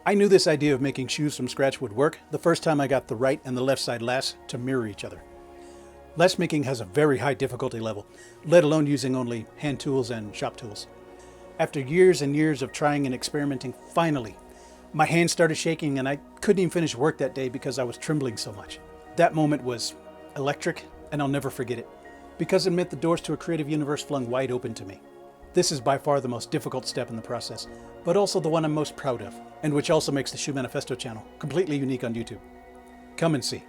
I knew this idea of making shoes from scratch would work the first time I got the right and the left side lasts to mirror each other. Last making has a very high difficulty level, let alone using only hand tools and shop tools. After years and years of trying and experimenting, finally, my hands started shaking and I couldn't even finish work that day because I was trembling so much. That moment was electric, and I'll never forget it, because it meant the doors to a creative universe flung wide open to me. This is by far the most difficult step in the process, but also the one I'm most proud of, and which also makes the Shoemanifesto channel completely unique on YouTube. Come and see.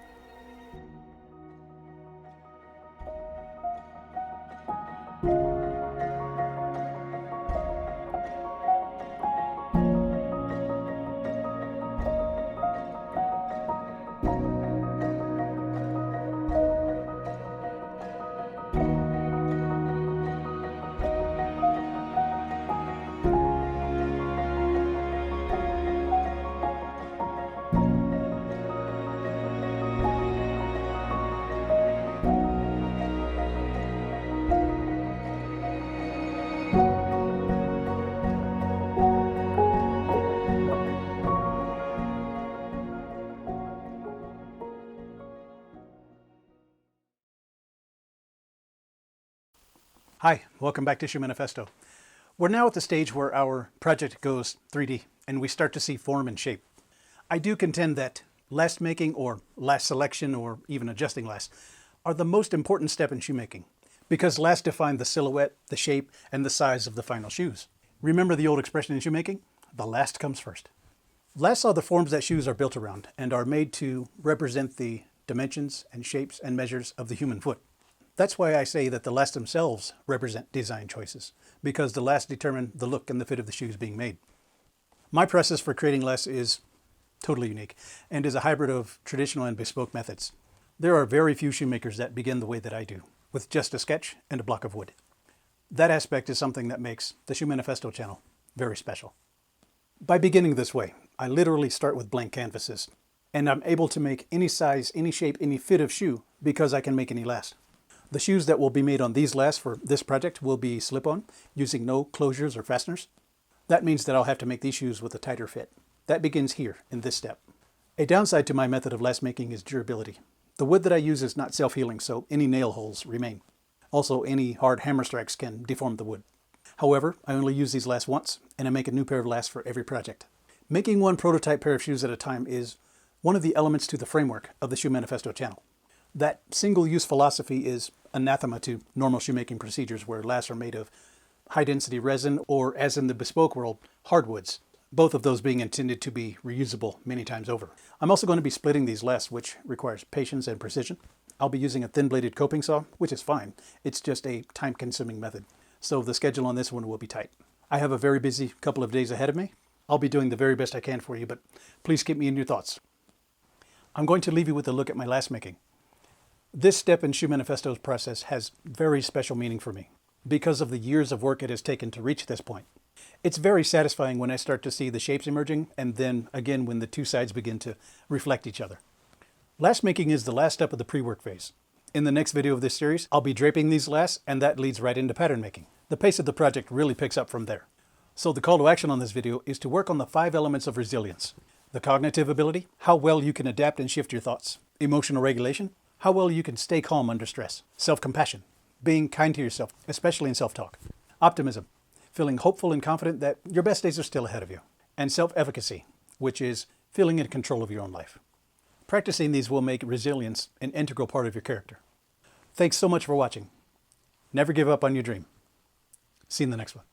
Hi, welcome back to Shoemanifesto. We're now at the stage where our project goes 3D and we start to see form and shape. I do contend that last making or last selection or even adjusting last are the most important step in shoemaking because last define the silhouette, the shape, and the size of the final shoes. Remember the old expression in shoemaking? The last comes first. Lasts are the forms that shoes are built around and are made to represent the dimensions and shapes and measures of the human foot. That's why I say that the lasts themselves represent design choices, because the lasts determine the look and the fit of the shoes being made. My process for creating lasts is totally unique and is a hybrid of traditional and bespoke methods. There are very few shoemakers that begin the way that I do, with just a sketch and a block of wood. That aspect is something that makes the Shoemanifesto channel very special. By beginning this way, I literally start with blank canvases, and I'm able to make any size, any shape, any fit of shoe because I can make any last. The shoes that will be made on these lasts for this project will be slip-on, using no closures or fasteners. That means that I'll have to make these shoes with a tighter fit. That begins here in this step. A downside to my method of last making is durability. The wood that I use is not self-healing, so any nail holes remain. Also, any hard hammer strikes can deform the wood. However, I only use these lasts once, and I make a new pair of lasts for every project. Making one prototype pair of shoes at a time is one of the elements to the framework of the Shoemanifesto channel. That single-use philosophy is anathema to normal shoemaking procedures where lasts are made of high-density resin or, as in the bespoke world, hardwoods, both of those being intended to be reusable many times over. I'm also going to be splitting these lasts, which requires patience and precision. I'll be using a thin-bladed coping saw, which is fine. It's just a time-consuming method, so the schedule on this one will be tight. I have a very busy couple of days ahead of me. I'll be doing the very best I can for you, but please keep me in your thoughts. I'm going to leave you with a look at my last making. This step in Shoemanifesto's process has very special meaning for me because of the years of work it has taken to reach this point. It's very satisfying when I start to see the shapes emerging, and then again when the two sides begin to reflect each other. Last making is the last step of the pre-work phase. In the next video of this series, I'll be draping these lasts, and that leads right into pattern making. The pace of the project really picks up from there. So the call to action on this video is to work on the 5 elements of resilience: the cognitive ability, how well you can adapt and shift your thoughts; emotional regulation, how well you can stay calm under stress; self-compassion, being kind to yourself, especially in self-talk; optimism, feeling hopeful and confident that your best days are still ahead of you; and self-efficacy, which is feeling in control of your own life. Practicing these will make resilience an integral part of your character. Thanks so much for watching. Never give up on your dream. See you in the next one.